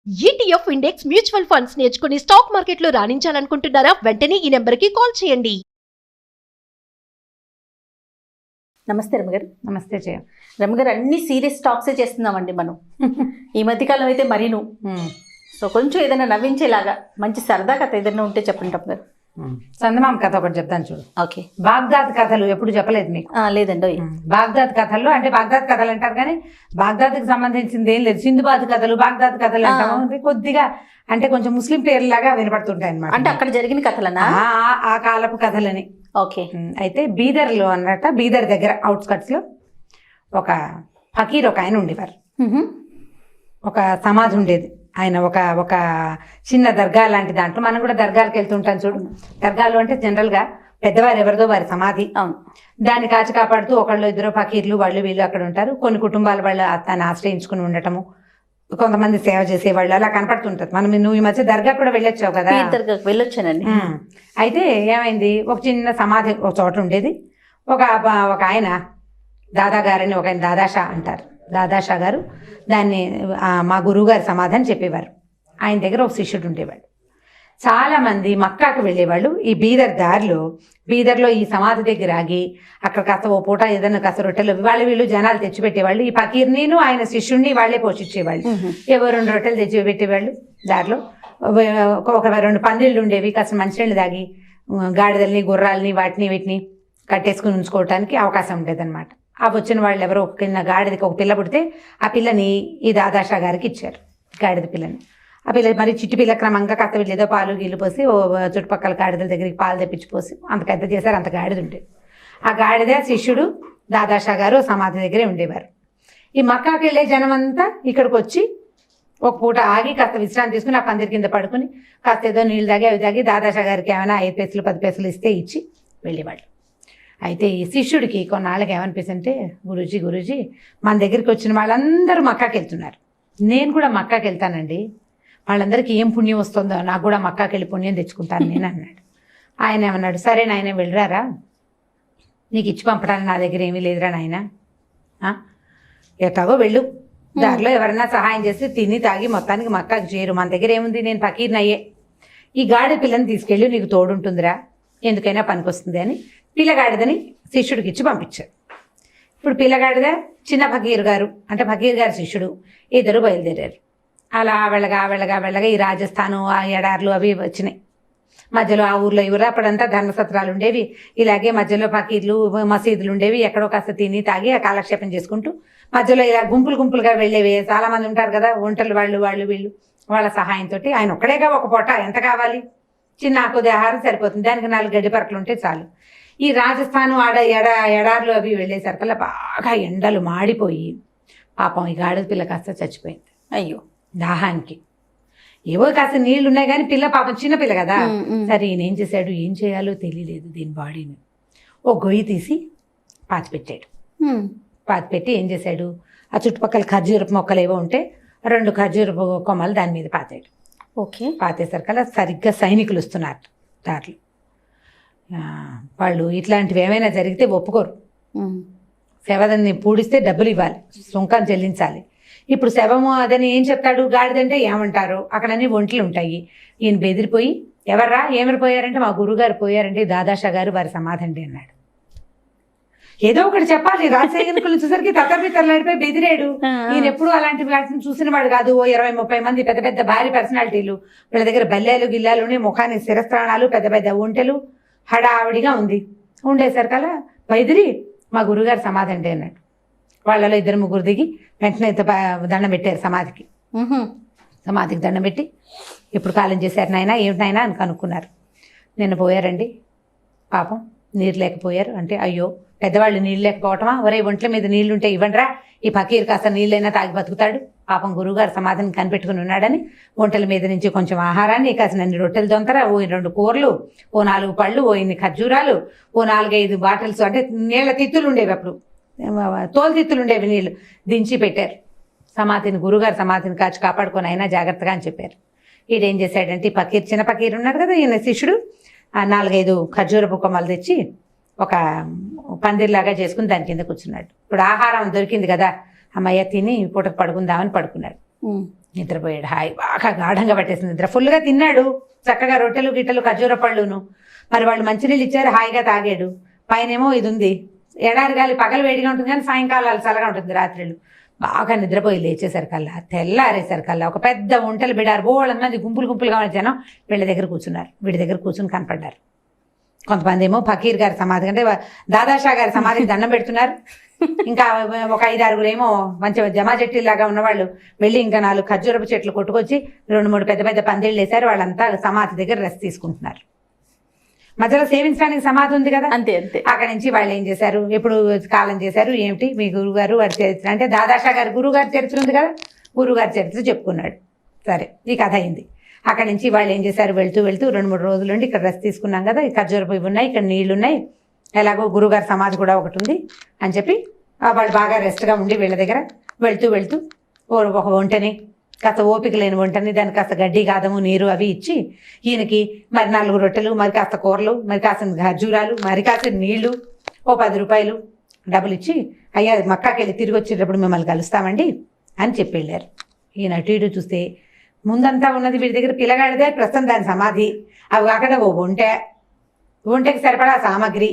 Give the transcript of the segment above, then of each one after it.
ETF index mutual funds నేర్చుకుని stock మార్కెట్లో రాణించాలనుకుంటున్నారా? వెంటనే ఈ నెంబర్కి కాల్ చేయండి. నమస్తే రమగారు. నమస్తే జయ. రమగారు, అన్ని సీరియస్ టాక్సే చేస్తున్నామండి మనం. ఈ మధ్యకాలం అయితే మరీను. సో కొంచెం ఏదైనా నవ్వించేలాగా మంచి సరదా కథ ఏదైనా ఉంటే చెప్పండి రమగారు. చందమామ కథ ఒకటి చెప్తాను చూడు. ఓకే. బాగ్దాద్ కథలు ఎప్పుడు చెప్పలేదు మీకు? లేదండి. బాగ్దాద్ కథల్లో అంటే బాగ్దాద్ కథలు అంటారు కానీ బాగ్దాద్కి సంబంధించింది ఏం లేదు. సింధుబాద్ కథలు, బాగ్దాద్ కథలు అంటాము. కొద్దిగా అంటే కొంచెం ముస్లిం పేర్లాగా వినపడుతుంటాయి అన్నమాట. అంటే అక్కడ జరిగిన కథలనా? ఆ కాలపు కథలని. ఓకే. అయితే బీదర్లో అన్నట్ట, బీదర్ దగ్గర అవుట్స్కట్స్ లో ఒక ఫకీర్ ఒక ఆయన ఉండేవారు. ఒక సమాధి ఉండేది. ఆయన ఒక చిన్న దర్గా లాంటి దాంట్లో, మనం కూడా దర్గాలకు వెళ్తుంటాం చూడు. దర్గాలు అంటే జనరల్ గా పెద్దవారు ఎవరిదో వారి సమాధి. దాన్ని కాచి కాపాడుతూ ఒకళ్ళు ఇద్దరు ఫకీర్లు వాళ్ళు వీళ్ళు అక్కడ ఉంటారు. కొన్ని కుటుంబాల వాళ్ళు తను ఆశ్రయించుకుని ఉండటము, కొంతమంది సేవ చేసేవాళ్ళు అలా కనపడుతుంటారు. నువ్వు ఈ మధ్య దర్గా కూడా వెళ్ళొచ్చావు కదా? దర్గాకు వెళ్ళొచ్చానండి. అయితే ఏమైంది, ఒక చిన్న సమాధి ఒక చోట ఉండేది. ఒక ఆయన దాదా గారని, ఒక ఆయన దాదాషా అంటారు, దాదాషా గారు దాన్ని మా గురువు గారి సమాధానం చెప్పేవారు. ఆయన దగ్గర ఒక శిష్యుడు ఉండేవాడు. చాలా మంది మక్కాకు వెళ్ళేవాళ్ళు. ఈ బీదర్లో ఈ సమాధి దగ్గర ఆగి అక్కడ కాస్త ఓ పూట ఏదైనా కాస్త రొట్టెలు వీళ్ళు జనాలు తెచ్చిపెట్టేవాళ్ళు. ఈ ఫకీర్నిను ఆయన శిష్యుడిని వాళ్లే పోషించేవాళ్ళు. ఎవరు 2 రొట్టెలు తెచ్చి పెట్టేవాళ్ళు. దారిలో ఒక 2 పందిళ్ళు ఉండేవి. కాస్త మంచినీళ్ళు తాగి గాడిదల్ని గుర్రాలని వీటిని కట్టేసుకుని ఉంచుకోవటానికి అవకాశం ఉండేదన్నమాట. ఆ వచ్చిన వాళ్ళు ఎవరో కింద గాడిదకి ఒక పిల్ల పుడితే ఆ పిల్లని ఈ దాదాషా గారికి ఇచ్చారు, గాడిద పిల్లని. ఆ పిల్ల మరి చిట్టి పిల్ల క్రమంగా కాస్త వీళ్ళు ఏదో పాలు గీళ్ళు పోసి చుట్టుపక్కల గాడిదల దగ్గరికి పాలు తెప్పించిపోసి అంత పెద్ద చేశారు. అంత గాడిద ఉండేది. ఆ గాడిద శిష్యుడు దాదాషా గారు సమాధి దగ్గరే ఉండేవారు. ఈ మక్కాకి వెళ్ళే జనం అంతా ఇక్కడికి వచ్చి ఒక పూట ఆగి కాస్త విశ్రాంతి తీసుకుని ఆ పందిరి కింద పడుకుని కాస్త ఏదో నీళ్ళు తాగి అవి తాగి దాదాషా గారికి ఏమైనా 5 పైసలు 10 పైసలు ఇస్తే ఇచ్చి వెళ్ళేవాళ్ళు. అయితే ఈ శిష్యుడికి కొన్నాళ్ళకి ఏమనిపిస్తుంటే, గురూజీ మన దగ్గరికి వచ్చిన వాళ్ళందరూ మక్కాకి వెళ్తున్నారు, నేను కూడా మక్కాకి వెళ్తానండి, వాళ్ళందరికీ ఏం పుణ్యం వస్తుందో నాకు కూడా మక్కాకి వెళ్ళి పుణ్యం తెచ్చుకుంటాను నేను అన్నాడు. ఆయన ఏమన్నాడు, సరే నాయన వెళ్ళరారా, నీకు ఇచ్చి పంపడానికి నా దగ్గర ఏమీ లేదురా నాయన, ఎట్లాగో వెళ్ళు, దారిలో ఎవరైనా సహాయం చేసి తిని తాగి మొత్తానికి మక్కాకి చేరు, మన దగ్గర ఏముంది, నేను ఫకీర్నయ్యే, ఈ గాడి పిల్లని తీసుకెళ్ళి నీకు తోడుంటుందిరా, ఎందుకైనా పనికొస్తుంది అని పిల్లగాడిదని శిష్యుడికి ఇచ్చి పంపించారు. ఇప్పుడు పిల్లగాడిద చిన్న ఫకీర్ గారు అంటే ఫకీర్ గారి శిష్యుడు ఇద్దరు బయలుదేరారు. అలా వెళ్ళగా ఈ రాజస్థాను ఆ ఎడార్లు అవి వచ్చినాయి. మధ్యలో ఆ ఊర్లో ఈ ఊరు అప్పుడంతా ధర్మసత్రాలు ఉండేవి. ఇలాగే మధ్యలో ఫకీర్లు మసీదులు ఉండేవి. ఎక్కడో కాస్త తిని తాగి ఆ కాలక్షేపం చేసుకుంటూ మధ్యలో ఇలా గుంపులుగా వెళ్ళేవి. చాలా మంది ఉంటారు కదా, ఒంటలు వాళ్ళు వీళ్ళు, వాళ్ళ సహాయంతో ఆయన ఒక్కడేగా ఒక పూట ఎంత కావాలి, చిన్న ఆకుది ఆహారం సరిపోతుంది, దానికి 4 గడ్డి పరకలు ఉంటే చాలు. ఈ రాజస్థాను ఎడార్లు అవి వెళ్ళేసరికల్లా బాగా ఎండలు మాడిపోయి పాపం ఈ గాడిద పిల్ల కాస్త చచ్చిపోయింది. అయ్యో, దాహానికి. ఏవో కాస్త నీళ్లు ఉన్నాయి కానీ పిల్ల పాపం చిన్న పిల్ల కదా. సరే ఈయన ఏం చేశాడు, ఏం చేయాలో తెలియలేదు. దీని బాడీని ఓ గొయ్యి తీసి పాతిపెట్టి ఏం చేశాడు, ఆ చుట్టుపక్కల ఖర్జూరపు మొక్కలు ఏవో ఉంటే 2 ఖర్జూరపు కొమ్మలు దాని మీద పాతాడు. ఓకే. పాతేసరికల్లా సరిగ్గా సైనికులు వస్తున్నారు దాంట్లో. వాళ్ళు ఇట్లాంటివి ఏమైనా జరిగితే ఒప్పుకోరు. శవదాన్ని పూడిస్తే డబ్బులు ఇవ్వాలి, సుంకం చెల్లించాలి. ఇప్పుడు శవము అదని ఏం చెప్తాడు, గాడిదంటే ఏమంటారు, అక్కడన్నీ ఒంట్లు ఉంటాయి. ఈయన బెదిరిపోయి, ఎవర్రా ఏమరి పోయారంటే మా గురువుగారు పోయారంటే దాదాషా గారు వారి సమాధండి అన్నాడు. ఏదో ఒకటి చెప్పాలి. రాజశేఖరులు చూసరికి తరలాడిపోయి బెదిరాడు. ఈయన ఎప్పుడు అలాంటి వాటిని చూసిన వాడు కాదు. ఓ 20-30 మంది పెద్ద భారీ పర్సనాలిటీలు, వీళ్ళ దగ్గర బల్లేలు గిల్లాలు, ముఖానికి శిరస్త్రాణాలు, పెద్ద ఒంటెలు, హడావిడిగా ఉండేసరికల్లా బెదిరి మా గురుగారు సమాధండి అన్నాడు. వాళ్ళలో 2-3 దిగి వెంటనే దండం పెట్టారు సమాధికి. దండం పెట్టి ఇప్పుడు కాలం చేశారు నాయన, ఏమిటి నాయన అని కనుక్కున్నారు. నిన్న పోయారండి పాపం, నీరు లేకపోయారు అంటే, అయ్యో పెద్దవాళ్ళు నీళ్ళు లేకపోవటమా, ఒరే ఒంట్ల మీద నీళ్లుంటే ఇవ్వండిరా, ఈ ఫకీర్ కాస్త నీళ్ళైనా తాగి బతుకుతాడు, పాపం గురువుగారు సమాధిని కనిపెట్టుకుని ఉన్నాడని ఒంటల మీద నుంచి కొంచెం ఆహారాన్ని, కాసిన 2 రొట్టెలు దొంతర, ఓ 2 కూరలు, ఓ 4 పళ్ళు, ఓ 8 ఖర్జూరాలు, ఓ 4-5 బాటిల్స్, అంటే నీళ్ళ తిత్తులు ఉండేవి, అప్పుడు తోలు తిత్తులు ఉండేవి, నీళ్ళు దించి పెట్టారు. గురుగారు సమాధిని కాచి కాపాడుకొని అయినా జాగ్రత్తగా అని చెప్పారు. ఈడేం చేశాడంటే, ఈ చిన్న ఫకీర్ ఉన్నాడు కదా, ఈయన శిష్యుడు 4-5 ఖర్జూరపు కొమ్మలు తెచ్చి ఒక పందిర్లాగా చేసుకుని దాని కింద కూర్చున్నాడు. ఇప్పుడు ఆహారం దొరికింది కదా, అమ్మయ్య తిని పూటకు పడుకుందామని పడుకున్నాడు. నిద్రపోయాడు. హాయి బాగా గాఢంగా పట్టేసింది నిద్ర. ఫుల్గా తిన్నాడు, చక్కగా రొట్టెలు గిట్టెలు ఖర్జూర పళ్ళును. మరి వాళ్ళు మంచినీళ్ళు ఇచ్చారు, హాయిగా తాగాడు. పైనేమో ఇది ఉంది, ఎడారి గాలి. పగలు వేడిగా ఉంటుంది కానీ సాయంకాలాలు చల్లగా ఉంటుంది, రాత్రులు. బాగా నిద్రపోయి లేచేసరికల్లా, తెల్లారేసరికల్లా ఒక పెద్ద ఒంటలు బిడారు. బోళ్ళన్నది గుంపులు గుంపులుగా ఉన్న జనం వీళ్ళ దగ్గర కూర్చున్నారు. వీడి దగ్గర కూర్చుని కనపడ్డారు. కొంతమంది ఏమో ఫకీర్ గారి సమాధి అంటే దాదాషా గారి సమాధికి దండం పెడుతున్నారు. ఇంకా ఒక 5-6 ఏమో మంచి జమా చెట్టిలాగా ఉన్నవాళ్ళు వెళ్ళి ఇంకా 4 ఖర్జూరపు చెట్లు కొట్టుకొచ్చి 2-3 పెద్ద పెద్ద పందిళ్ళు వేశారు. వాళ్ళంతా సమాధి దగ్గర రెస్ట్ తీసుకుంటున్నారు. మధ్యలో సేవించడానికి సమాధి ఉంది కదా, అంతే అంతే. అక్కడి నుంచి వాళ్ళు ఏం చేశారు, ఎప్పుడు కాలం చేశారు, ఏమిటి మీ గురువుగారు వారి చరిత్ర అంటే దాదాషా గారి గురువుగారి చరిత్ర ఉంది కదా, గురువుగారి చరిత్ర చెప్పుకున్నాడు. సరే, ఈ కథ అయింది. అక్కడి నుంచి వాళ్ళు ఏం చేశారు, వెళ్తూ 2-3 రోజులు ఉండి ఇక్కడ రెస్ట్ తీసుకున్నాం కదా, ఈ ఖర్జూరపు ఇవి ఉన్నాయి, ఇక్కడ నీళ్లు ఉన్నాయి, ఎలాగో గురువుగారి సమాధి కూడా ఒకటి ఉంది అని చెప్పి వాళ్ళు బాగా రెస్ట్గా ఉండి వీళ్ళ దగ్గర వెళ్తూ ఒక వంటని, కాస్త ఓపిక లేని వంటని, దానికి కాస్త గడ్డి కాదము నీరు అవి ఇచ్చి ఈయనకి మరి 4 రొట్టెలు, మరి కాస్త కూరలు, మరి కాసిన ఖర్జూరాలు, మరి కాసిన నీళ్లు, ఓ 10 రూపాయలు డబ్బులు ఇచ్చి, అయ్యా మక్కాకి వెళ్ళి తిరిగి వచ్చేటప్పుడు మిమ్మల్ని కలుస్తామండి అని చెప్పి వెళ్ళారు. ఈయన అటు ఇటు చూస్తే ముందంతా ఉన్నది వీడి దగ్గర పిల్లగాడిదే, ప్రస్తుతం దాని సమాధి. అవి అక్కడ ఓ ఒంటకి సరిపడా సామాగ్రి.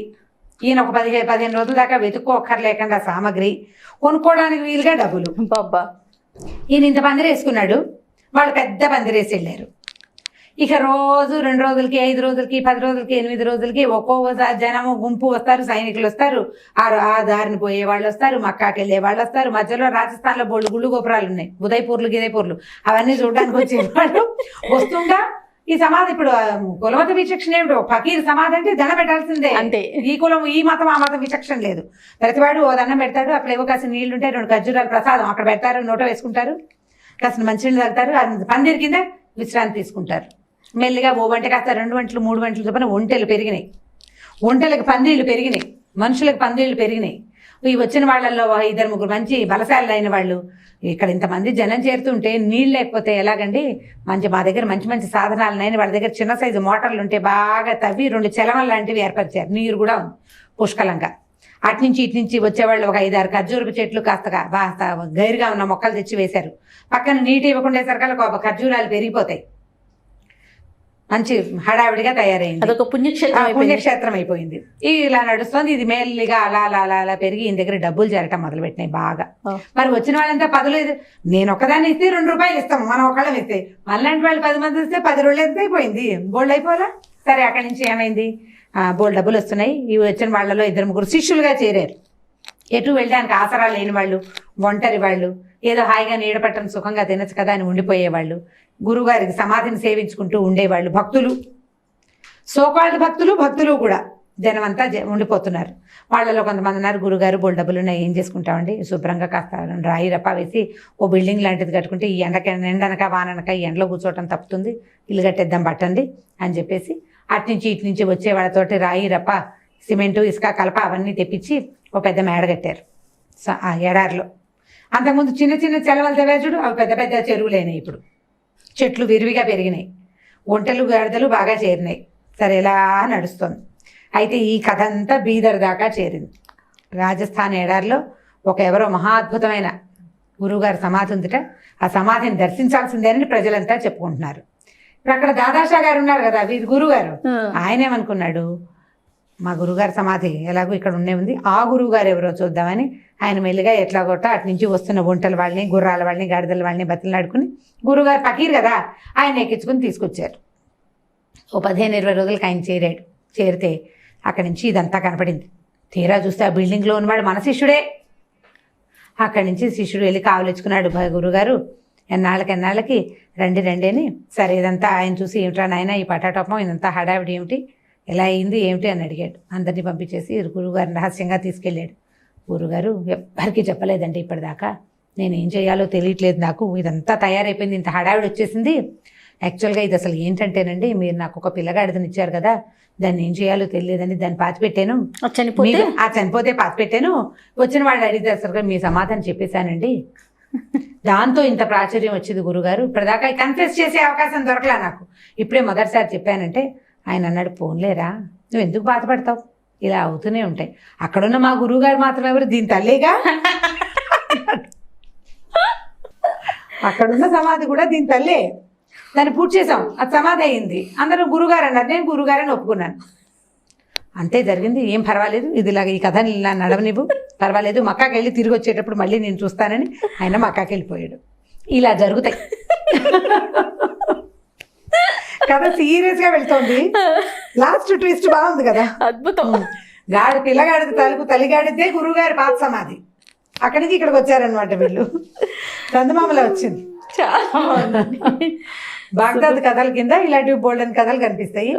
ఈయన ఒక 15 రోజుల దాకా వెతుక్కోక్కర్లేకుండా సామాగ్రి, కొనుక్కోవడానికి వీలుగా డబ్బులు. బాబా, ఈయన ఇంత పందిరి వేసుకున్నాడు, వాళ్ళు పెద్ద పందిరి వేసి వెళ్ళారు. ఇక రోజు 2 రోజులకి, 5 రోజులకి, 10 రోజులకి, 8 రోజులకి ఒక్కో జనము గుంపు వస్తారు, సైనికులు వస్తారు, ఆ దారిని పోయే వాళ్ళు వస్తారు, మక్కాకి వెళ్ళే వాళ్ళు వస్తారు. మధ్యలో రాజస్థాన్లో బోళ్ళు గుళ్ళు గోపురాలు ఉన్నాయి, ఉదయపూర్లు అవన్నీ చూడడానికి వచ్చేవాళ్ళు. వస్తుండగా ఈ సమాధి ఇప్పుడు కులమత విచక్షణ ఏమిటో, ఫకీర్ సమాధి అంటే దండం పెట్టాల్సిందే అంతే. ఈ కులం ఈ మతం ఆ మతం విచక్షణ లేదు. ప్రతివాడు ఓ దండం పెడతాడు, అక్కడ ఏవో కాసిన నీళ్లు ఉంటాయి, 2 ఖర్జూరాలు ప్రసాదం అక్కడ పెడతారు, నోట వేసుకుంటారు, కాసిన మంచినీళ్ళు తాగుతారు, పందిరి కింద విశ్రాంతి తీసుకుంటారు. మెల్లిగా ఓ వంట కాస్త 2 వంటలు 3 వంటలు చొప్పున ఒంటెలు పెరిగినాయి, ఒంటెలకు పందిళ్ళు పెరిగినాయి, మనుషులకు పందిళ్ళు పెరిగినాయి. ఈ వచ్చిన వాళ్ళల్లో 2-3 మంచి బలశాలు అయిన వాళ్ళు, ఇక్కడ ఇంతమంది జనం చేరుతుంటే నీళ్ళు లేకపోతే ఎలాగండి, మా దగ్గర మంచి సాధనాలు ఉన్నాయని వాళ్ళ దగ్గర చిన్న సైజు మోటార్లు ఉంటే బాగా తవ్వి 2 చెలమలు లాంటివి ఏర్పరిచారు. నీరు కూడా ఉంది పుష్కలంగా. అటు నుంచి ఇటు నుంచి వచ్చేవాళ్ళు ఒక 5-6 ఖర్జూరపు చెట్లు కాస్త గైరుగా ఉన్న మొక్కలు తెచ్చి వేశారు. పక్కన నీటి ఇవ్వకుండా సరికల్లా ఖర్జూరాలు పెరిగిపోతాయి. మంచి హడావిడిగా తయారైంది, అదొక పుణ్యక్షేత్రం అయిపోయింది. ఇలా నడుస్తుంది. ఇది మెల్లిగా అలా పెరిగి ఈయన దగ్గర డబ్బులు చేరటం మొదలుపెట్టినాయి బాగా. మరి వచ్చిన వాళ్ళంతా 10 నేను ఒక్కదాన్ని ఇస్తే 2 రూపాయలు ఇస్తాం, మనం ఒకళ్ళం ఇస్తే, మళ్ళంటి వాళ్ళు 10 మంది ఇస్తే 10 రోజులు ఎంత అయిపోయింది, బోల్డ్ అయిపోలా. సరే, అక్కడి నుంచి ఏమైంది, బోల్డ్ డబ్బులు వస్తున్నాయి. ఇవి వచ్చిన వాళ్ళలో 2-3 శిష్యులుగా చేరారు. ఎటు వెళ్ళడానికి ఆసరా లేని వాళ్ళు, ఒంటరి వాళ్ళు, ఏదో హాయిగా నీడ పట్టడం సుఖంగా తినచ్చు కదా అని ఉండిపోయేవాళ్ళు, గురువుగారికి సమాధిని సేవించుకుంటూ ఉండేవాళ్ళు, భక్తులు, సోకాళ్ళు భక్తులు కూడా జనమంతా ఉండిపోతున్నారు. వాళ్ళలో కొంతమంది ఉన్నారు, గురుగారు బోల్డ్ డబ్బులు ఉన్నాయి, ఏం చేసుకుంటామండి, శుభ్రంగా కాస్త రాయి రప్ప వేసి ఓ బిల్డింగ్ లాంటిది కట్టుకుంటే ఈ ఎండనక వాననక ఈ ఎండలో కూర్చోవటం తప్పుతుంది, ఇల్లు కట్టేద్దాం పట్టండి అని చెప్పేసి అటు నుంచి ఇటు నుంచి వచ్చే వాళ్ళతోటి రాయి రప్ప, సిమెంటు, ఇసుక, కలప అవన్నీ తెప్పించి ఓ పెద్ద మేడ కట్టారు ఆ ఎడారిలో. అంతకుముందు చిన్న చెలవలు తవ్వారు చూడు, అవి పెద్ద పెద్ద చెరువులైనాయి. ఇప్పుడు చెట్లు విరివిగా పెరిగినాయి, ఒంటెలు గాడిదలు బాగా చేరినాయి. సరే, ఇలా నడుస్తుంది. అయితే ఈ కథ అంతా బీదర్ దాకా చేరింది. రాజస్థాన్ ఎడారిలో ఎవరో మహా అద్భుతమైన గురువుగారి సమాధి ఉందిట, ఆ సమాధిని దర్శించాల్సిందేనని ప్రజలంతా చెప్పుకుంటున్నారు. ఇప్పుడు అక్కడ దాదాషా గారు ఉన్నారు కదా, వీరి గురువుగారు, ఆయనేమనుకున్నాడు, మా గురువుగారి సమాధి ఎలాగో ఇక్కడ ఉంది, ఆ గురువుగారు ఎవరో చూద్దామని ఆయన మెల్లిగా ఎట్లా కొట్ట అటు నుంచి వస్తున్న ఒంటల వాళ్ళని, గుర్రాల వాళ్ళని, గాడిదల వాళ్ళని బతిలాడుకుని, గురువుగారు ఫకీర్ కదా, ఆయన ఎక్కించుకుని తీసుకొచ్చారు. ఓ 15-20 రోజులకి ఆయన చేరితే అక్కడి నుంచి ఇదంతా కనపడింది. తీరా చూస్తే ఆ బిల్డింగ్లో ఉన్నవాడు మన శిష్యుడే. అక్కడి నుంచి శిష్యుడు వెళ్ళి కావలించుకున్నాడు, గురువుగారు ఎన్నాళ్ళకి రండి అని. సరే, ఇదంతా ఆయన చూసి, ఏమిట్రా నాయన ఈ పటాటోపం, ఇదంతా హడావిడి ఏమిటి, ఎలా అయింది ఏమిటి అని అడిగాడు. అందరినీ పంపించేసి గురువుగారిని రహస్యంగా తీసుకెళ్ళాడు. గురువుగారు ఎవ్వరికీ చెప్పలేదండి ఇప్పటిదాకా, నేనేం చేయాలో తెలియట్లేదు నాకు, ఇదంతా తయారైపోయింది, ఇంత హడావిడి వచ్చేసింది. యాక్చువల్గా ఇది అసలు ఏంటంటేనండి, మీరు నాకు ఒక పిల్లగాడిదని ఇచ్చారు కదా, దాన్ని ఏం చేయాలో తెలియలేదని దాన్ని పాతిపెట్టాను, చనిపోతే పాతిపెట్టాను. వచ్చిన వాళ్ళు అడిగితే అసలు మీ సమాధానం చెప్పేశానండి, దాంతో ఇంత ప్రాచుర్యం వచ్చింది గురుగారు, ఇప్పటిదాకా కన్ఫెస్ చేసే అవకాశం దొరకలా నాకు, ఇప్పుడే మొదటిసారి చెప్పానంటే. ఆయన అన్నాడు, పోన్లేరా, నువ్వు ఎందుకు బాధపడతావు, ఇలా అవుతూనే ఉంటాయి, అక్కడున్న మా గురువుగారు మాత్రం ఎవరు, దీని తల్లేగా. అక్కడున్న సమాధి కూడా దీని తల్లే. దాన్ని పూర్తి చేసాం, అది సమాధి అయింది. అందరూ గురుగారు అన్నారు, నేను గురుగారని ఒప్పుకున్నాను. అంతే జరిగింది. ఏం పర్వాలేదు, ఇదిలాగా ఈ కథ ఇలా నడవనివ్వు, పర్వాలేదు, మక్కాకి వెళ్ళి తిరిగి వచ్చేటప్పుడు మళ్ళీ నేను చూస్తానని ఆయన మక్కాకి వెళ్ళిపోయాడు. ఇలా జరుగుతాయి. కథ సీరియస్గా వెళ్తోంది. లాస్ట్ ట్విస్ట్ బాగుంది కదా, అద్భుతం. పిల్లగాడిది తల్లిగాడితే గురువుగారి పాత సమాధి. అక్కడి నుంచి ఇక్కడికి వచ్చారనమాట వీళ్ళు. చందమామలా వచ్చింది. చాలా బాగుంది. బాగ్దాద్ కథల కింద ఇలాంటివి బోల్డెన్ కథలు కనిపిస్తాయి.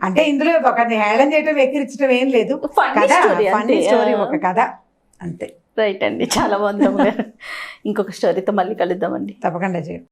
అంటే ఇందులో ఒకరిని హేళన చేయటం, ఎక్కిరించడం ఏం లేదు. Funny కథ story ఫన్నీ అంతే. స్టోరీ, ఒక కథ అంతే. రైట్ అండి, చాలా బాగుంది. ఇంకొక స్టోరీతో మళ్ళీ కలుద్దామండి. తప్పకుండా చేయండి.